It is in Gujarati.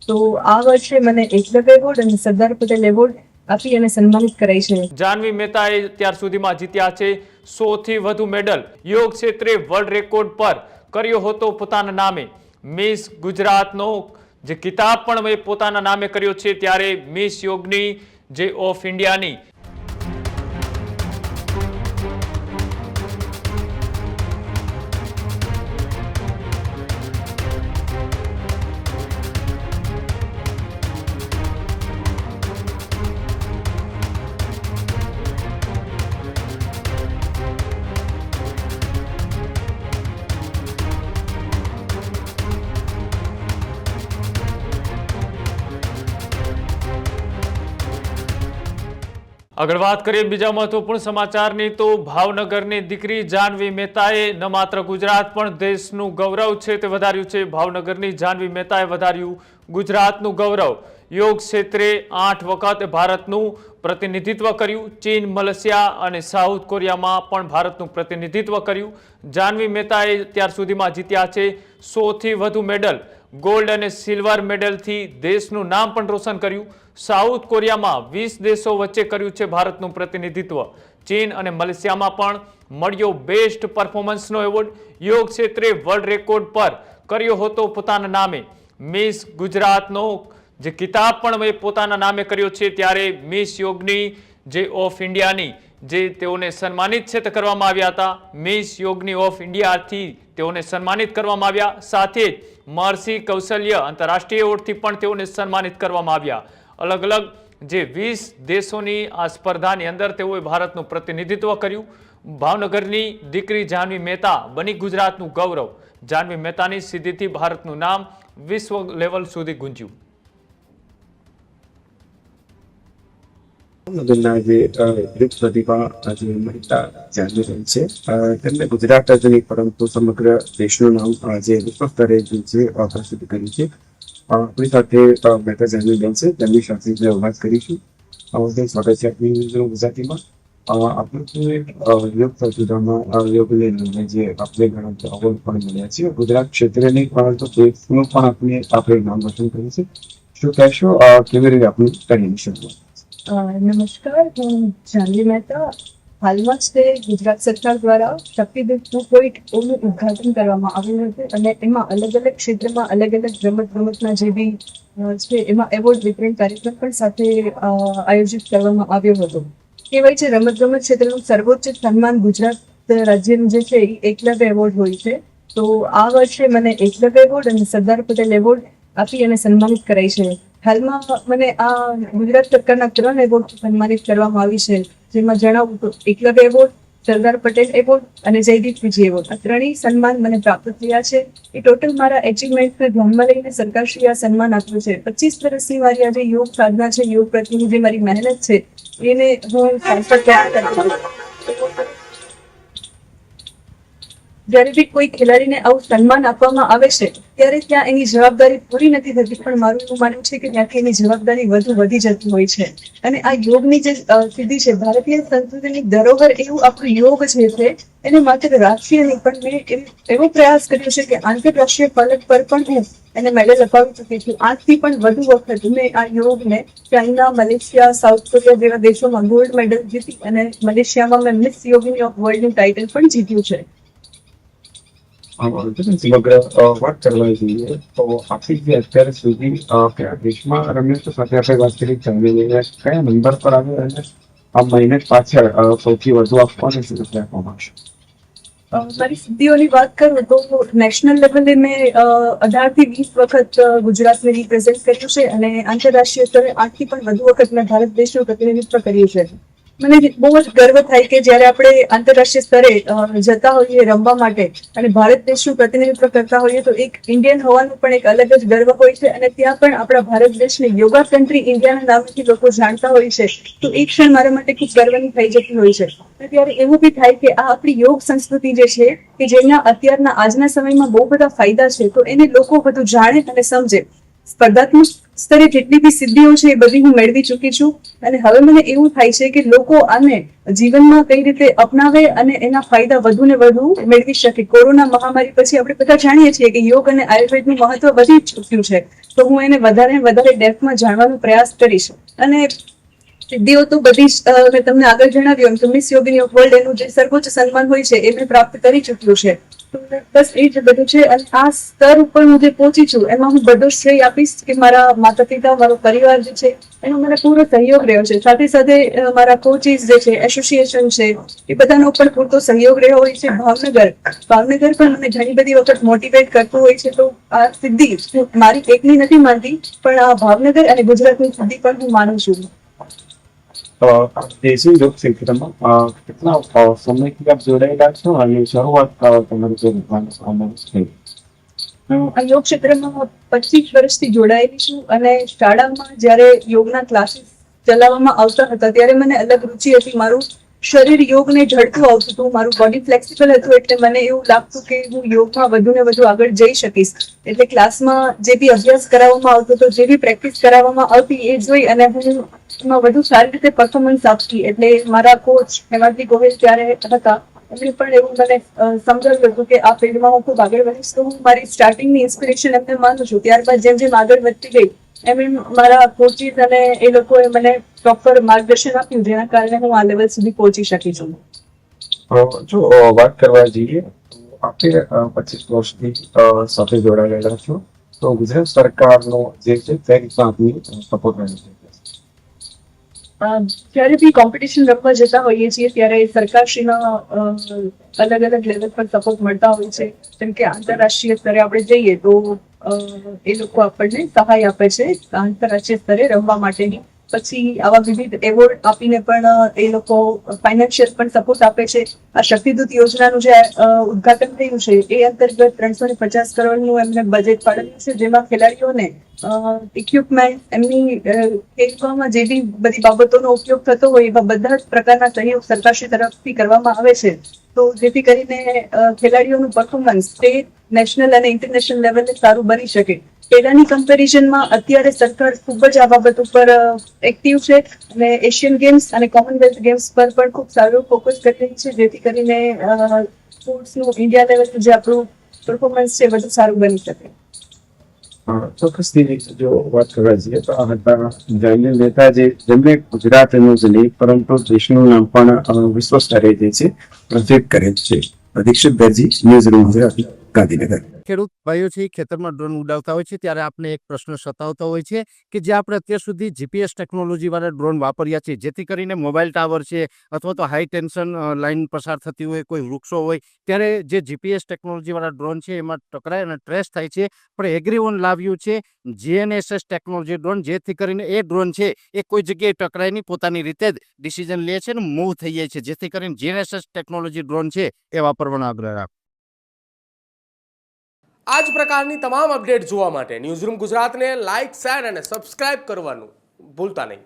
તો આ વર્ષે મને એકલવ્ય એવોર્ડ અને સરદાર પટેલ એવોર્ડ આપી અને સન્માનિત કરાઈ છે. જાહ્નવી મહેતાએ અત્યાર સુધીમાં જીત્યા છે 100 થી વધુ મેડલ. યોગ ક્ષેત્રે વર્લ્ડ રેકોર્ડ પર કર્યો હતો પોતાના નામે. મિસ ગુજરાતનો જે કિતાબ પણ મેં પોતાના નામે કર્યો છે. ત્યારે મિસ યોગની જે ઓફ ઇન્ડિયાની આગળ વાત કરીએ બીજા મહત્વપૂર્ણ સમાચારની તો ભાવનગરની દીકરી જાહ્નવી મહેતાએ ન માત્ર ગુજરાત પણ દેશનું ગૌરવ છે તે વધાર્યું છે. ભાવનગરની જાહ્નવી મહેતાએ વધાર્યું ગુજરાતનું ગૌરવ. યોગ ક્ષેત્રે 8 વખત ભારતનું પ્રતિનિધિત્વ કર્યું. ચીન, મલેશિયા અને સાઉથ કોરિયામાં પણ ભારતનું પ્રતિનિધિત્વ કર્યું. જાહ્નવી મહેતાએ અત્યાર સુધીમાં જીત્યા છે 100 થી વધુ મેડલ. ગોલ્ડ અને સિલ્વર મેડલથી દેશનું નામ પણ રોશન કર્યું. સાઉથ કોરિયામાં 20 દેશો વચ્ચે કર્યું છે ભારતનું પ્રતિનિધિત્વ. ચીન અને મલેશિયામાં પણ મળ્યો બેસ્ટ પરફોર્મન્સનો એવોર્ડ. યોગ ક્ષેત્રે વર્લ્ડ રેકોર્ડ પર કર્યો હતો પોતાના નામે. મિસ ગુજરાતનો જે કિતાબ પણ મેં પોતાના નામે કર્યો છે. ત્યારે મિસ યોગની જે ઓફ ઇન્ડિયાની જે તેઓને સન્માનિત છે તે કરવામાં આવ્યા હતા. મિસ યોગની ઓફ ઇન્ડિયાથી તેઓને સન્માનિત કરવામાં આવ્યા. સાથે જ મહર્ષિ કૌશલ્ય આંતરરાષ્ટ્રીય એવોર્ડથી પણ તેઓને સન્માનિત કરવામાં આવ્યા. અલગ અલગ જે 20 દેશોની આ સ્પર્ધાની અંદર તેઓએ ભારતનું પ્રતિનિધિત્વ કર્યું. ભાવનગરની દીકરી જાહ્નવી મહેતા બની ગુજરાતનું ગૌરવ. જાહ્નવી મહેતાની સિદ્ધિથી ભારતનું નામ વિશ્વ લેવલ સુધી ગુંજ્યું. ભાવનગરના જે યુથ પ્રતિભા જે મહેતા જાહ્નવી બેન છે તેમને ગુજરાત જ નહીં પરંતુ સમગ્ર દેશનું નામ જે વિશ્વ સ્તરે જે પ્રસિદ્ધ કર્યું છે. આપણી સાથે મહેતા જાહ્નવી બેન છે, તેમની સાથે આપણે વાત કરીશું. સ્વાગત છે આપની ગુજરાતીમાં. આપણે યોગ પ્રતિભામાં યોગ લઈને જે આપણે ઘણા એવોર્ડ પણ મળ્યા છે ગુજરાત ક્ષેત્રે નહીં પરંતુ દેશનું પણ આપણે નામ રોશન કર્યું છે. શું કહેશો કેવી રીતે આપણી કરીએ શરૂઆત? નમસ્કાર, હું જાહ્નવી મહેતા. હાલમાં જ તે ગુજરાત સરકાર દ્વારા શક્તિપીઠ 2.0 નું ઉદ્ઘાટન કરવામાં આવ્યું હતું અને એમાં અલગ અલગ ક્ષેત્રમાં અલગ અલગ રમતગમતના જે બી છે એમાં એવોર્ડ વિતરણ કાર્યક્રમ પણ સાથે આયોજિત કરવામાં આવ્યો હતો. કહેવાય છે રમતગમત ક્ષેત્રનું સર્વોચ્ચ સન્માન ગુજરાત રાજ્યનું જે છે એ એકલવ્ય એવોર્ડ હોય છે. તો આ વર્ષે મને એકલવ્ય એવોર્ડ અને સરદાર પટેલ એવોર્ડ આપી અને સન્માનિત કરાઈ છે. હાલમાં મને આ ગુજરાત સરકારના 3 એવોર્ડ સન્માનિત કરવામાં આવી છે. જેમાં જણાવું તો એકલવ્ય એવોર્ડ, સરદાર પટેલ એવોર્ડ અને જયદીપ વિજય એવોર્ડ. આ 3 સન્માન મને પ્રાપ્ત થયા છે. એ ટોટલ મારા એચિવમેન્ટને ધ્યાનમાં લઈને સરકારશ્રીએ આ સન્માન આપ્યું છે. 25 વર્ષની મારી આ જે યોગ સાધના છે, યોગ પ્રત્યેની જે મારી મહેનત છે એને હું સાર્થક તૈયાર કરું છું. જ્યારે બી કોઈ ખેલાડીને આવું સન્માન આપવામાં આવે છે ત્યારે ત્યાં એની જવાબદારી પૂરી નથી થતી, પણ મારું એવું માનવું છે કે ત્યાંથી એની જવાબદારી વધી જતી હોય છે. અને આ યોગની જે સિદ્ધિ છે, ભારતીય સંસ્કૃતિની ધરોહર એવું આપણું યોગ જે છે એને માત્ર રાષ્ટ્રીય નહીં પણ મેં એવો પ્રયાસ કર્યો છે કે આંતરરાષ્ટ્રીય ફલક પર પણ હું એને મેડલ અપાવી ચૂકી છું. 8 થી પણ વધુ વખત મેં આ યોગને ચાઇના, મલેશિયા, સાઉથ કોરિયા જેવા દેશોમાં ગોલ્ડ મેડલ જીતી અને મલેશિયામાં મેં મિસ યોગિની ઓફ વર્લ્ડનું ટાઇટલ પણ જીત્યું છે. સમગ્ર વાત કરવા જોઈએ તો આપણી જે અત્યાર સુધી દેશમાં રમ્યો તો સાથે આપણે વાત કરી જાહ્નવી કયા નંબર પર આવ્યો અને આ મહેનત પાછળ સૌથી વધુ આપવાનું શું આપવામાં આવશે? મારી સિદ્ધિઓની વાત કરું તો નેશનલ લેવલે મેં 18 થી 20 વખત ગુજરાતને રિપ્રેઝેન્ટ કર્યું છે અને આંતરરાષ્ટ્રીય સ્તરે 8 થી પણ વધુ વખત મેં ભારત દેશનું પ્રતિનિધિત્વ કર્યું છે. મને બહુ જ ગર્વ થાય કે જ્યારે આપણે આંતરરાષ્ટ્રીય સ્તરે જતા હોઈએ રમવા માટે અને ભારત દેશનું પ્રતિનિધિત્વ કરતા હોઈએ તો એક ઇન્ડિયન હોવાનું પણ એક અલગ જ ગર્વ હોય છે. અને ત્યાં પણ આપણા ભારત દેશને યોગા કન્ટ્રી ઇન્ડિયાના નામથી લોકો જાણતા હોય છે તો એ ક્ષણ મારા માટે ખૂબ ગર્વની થઈ જતી હોય છે. ત્યારે એવું બી થાય કે આ આપણી યોગ સંસ્કૃતિ જે છે કે જેના અત્યારના આજના સમયમાં બહુ બધા ફાયદા છે તો એને લોકો બધું જાણે અને સમજે. સ્પર્ધાત્મક સ્તરે જેટલી બી સિદ્ધિઓ છે એ બધી હું મેળવી ચૂકી છું અને હવે મને એવું થાય છે કે લોકો આને જીવનમાં કઈ રીતે અપનાવે અને એના ફાયદા વધુ ને વધુ મેળવી શકે. કોરોના મહામારી પછી આપણે બધા જાણીએ છીએ કે યોગ અને આયુર્વેદનું મહત્વ વધી ચૂક્યું છે, તો હું એને વધારે ને વધારે ડેપ્થમાં જાણવાનો પ્રયાસ કરીશ. અને સિદ્ધિઓ તો બધી જ મેં તમને આગળ જણાવ્યું એમ તો મિસ યોગિની ઓફ વર્લ્ડ એનું જે સર્વોચ્ચ સન્માન હોય છે એ મેં પ્રાપ્ત કરી ચૂક્યું છે. તો બસ એ જ બધું છે. અને આ સ્તર ઉપર હું જે પહોંચી છું એમાં હું બધો શ્રેય આપીશ કે મારા માતા પિતા, મારો પરિવાર જે છે એનો મને પૂરો સહયોગ રહ્યો છે. સાથે સાથે મારા કોચિસ જે છે, એસોસિએશન છે, એ બધાનો પણ પૂરતો સહયોગ રહ્યો હોય છે. ભાવનગર પણ મને ઘણી બધી વખત મોટિવેટ કરતું હોય છે. તો આ સિદ્ધિ હું મારી એકની નથી માનતી, પણ આ ભાવનગર અને ગુજરાતની સિદ્ધિ પણ હું માનું છું. દેશી યોગ ક્ષેત્રમાં કેટલા સમયથી આપ જોડાયેલા છો અને શરૂઆત તમારી જે ભગવાન થઈ? આ યોગ ક્ષેત્રમાં 25 વર્ષથી જોડાયેલી છું અને શાળામાં જ્યારે યોગના ક્લાસીસ ચલાવવામાં આવતા હતા ત્યારે મને અલગ રુચિ હતી. મારું શરીર યોગને ઝડપું આવતું હતું, મારું બોડી ફ્લેક્સિબલ હતું, એટલે મને એવું લાગતું કે હું યોગમાં વધુ ને વધુ આગળ જઈ શકીશ. એટલે ક્લાસમાં જે બી અભ્યાસ કરાવવામાં આવતો હતો, જે બી પ્રેક્ટિસ કરાવવામાં આવતી એ જોઈ અને હું એમાં વધુ સારી રીતે પરફોર્મન્સ આપતી. એટલે મારા કોચ હેમાદ્રી ગોહિલ ત્યારે હતા, એમણે પણ એવું મને સમજાવ્યું હતું કે આ ફિલ્ડમાં હું ખૂબ આગળ વધીશ. તો હું મારી સ્ટાર્ટિંગની ઇન્સ્પિરેશન એમને માનું છું. ત્યારબાદ જેમ જેમ આગળ વધતી ગઈ એમ મારા કોચિસ અને એ લોકોએ મને પ્રોપર માર્ગદર્શન આપ્યું, જેના કારણે હું આ લેવલ સુધી પહોંચી શકી છું. જો વાત કરવા જઈએ તો આપણે 25 વર્ષથી સાથે જોડાયેલા છો, તો ગુજરાત સરકારનો જે છે તે રીતના આપની સપોર્ટ રહે છે? જ્યારે બી કોમ્પિટિશન રમવા જતા હોઈએ છીએ ત્યારે સરકારશ્રીના અલગ અલગ લેવલ પર સપોર્ટ મળતા હોય છે. જેમ કે આંતરરાષ્ટ્રીય સ્તરે આપણે જઈએ તો એ લોકો આપણને સહાય આપે છે આંતરરાષ્ટ્રીય સ્તરે રમવા માટેની. પછી આવા વિવિધ એવોર્ડ આપીને પણ એ લોકો ફાઇનાન્શિયલ પણ સપોર્ટ આપે છે. આ શક્તિદૂત યોજનાનું જે ઉદ્ઘાટન થયું છે એ અંતર્ગત 350 કરોડનું એમને બજેટ ફાળવ્યું છે, જેમાં ખેલાડીઓને ઇક્વિપમેન્ટ, એમની ખેલવામાં જે બી બધી બાબતોનો ઉપયોગ થતો હોય એવા બધા જ પ્રકારના સહયોગ સરકારશ્રી તરફથી કરવામાં આવે છે. તો જેથી કરીને ખેલાડીઓનું પરફોર્મન્સ સ્ટેટ, નેશનલ અને ઇન્ટરનેશનલ લેવલે સારું બની શકે. પહેલાની કમ્પેરિઝનમાં અત્યારે સરકાર ખૂબ જ આ બાબત ઉપર એક્ટિવ છે અને એશિયન ગેમ્સ અને કોમનવેલ્થ ગેમ્સ પર પણ ખૂબ સારું ફોકસ કરી રહી છે, જેથી કરીને સ્પોર્ટ્સનું ઇન્ડિયા લેવલનું જે આપણું પરફોર્મન્સ છે વધુ સારું બની શકે. ચોક્કસથી જો વાત કરવા જઈએ તો આ હતા જયંત મહેતા, જેમને ગુજરાતનું જ નહીં પરંતુ દેશનું નામ પણ વિશ્વ સ્તરે જે છે પ્રોજેક્ટ કરે છે. દીક્ષિત દરજી, ન્યૂઝ રૂમ ગુજરાતી, ગાંધીનગર. ખેડૂત ભાઈઓ છે ખેતરમાં ડ્રોન ઉડાવતા હોય છે ત્યારે આપણે એક પ્રશ્ન સતાવતો હોય છે કે જે આપણે અત્યાર સુધી જીપીએસ ટેકનોલોજી વાળા ડ્રોન વાપર્યા છે, જેથી કરીને મોબાઈલ ટાવર છે અથવા તો હાઈ ટેન્શન લાઈન પસાર થતી હોય, કોઈ વૃક્ષો હોય, ત્યારે જે જીપીએસ ટેકનોલોજી વાળા ડ્રોન છે એમાં ટકરાય અને ટ્રેસ થાય છે. પણ એગ્રીઓન લાવ્યું છે જીએનએસએસ ટેકનોલોજી ડ્રોન, જેથી કરીને એ ડ્રોન છે એ કોઈ જગ્યાએ ટકરાય નહીં, પોતાની રીતે જ ડિસિઝન લે છે અને મૂવ થઈ જાય છે, જેથી કરીને જીએનએસએસ ટેકનોલોજી ડ્રોન છે એ વાપરવાનો આગ્રહ રાખો. આ જ પ્રકારની તમામ અપડેટ જોવા માટે ન્યૂઝરૂમ ગુજરાતને લાઇક, શેર અને સબસ્ક્રાઇબ કરવાનું ભૂલતા નહીં.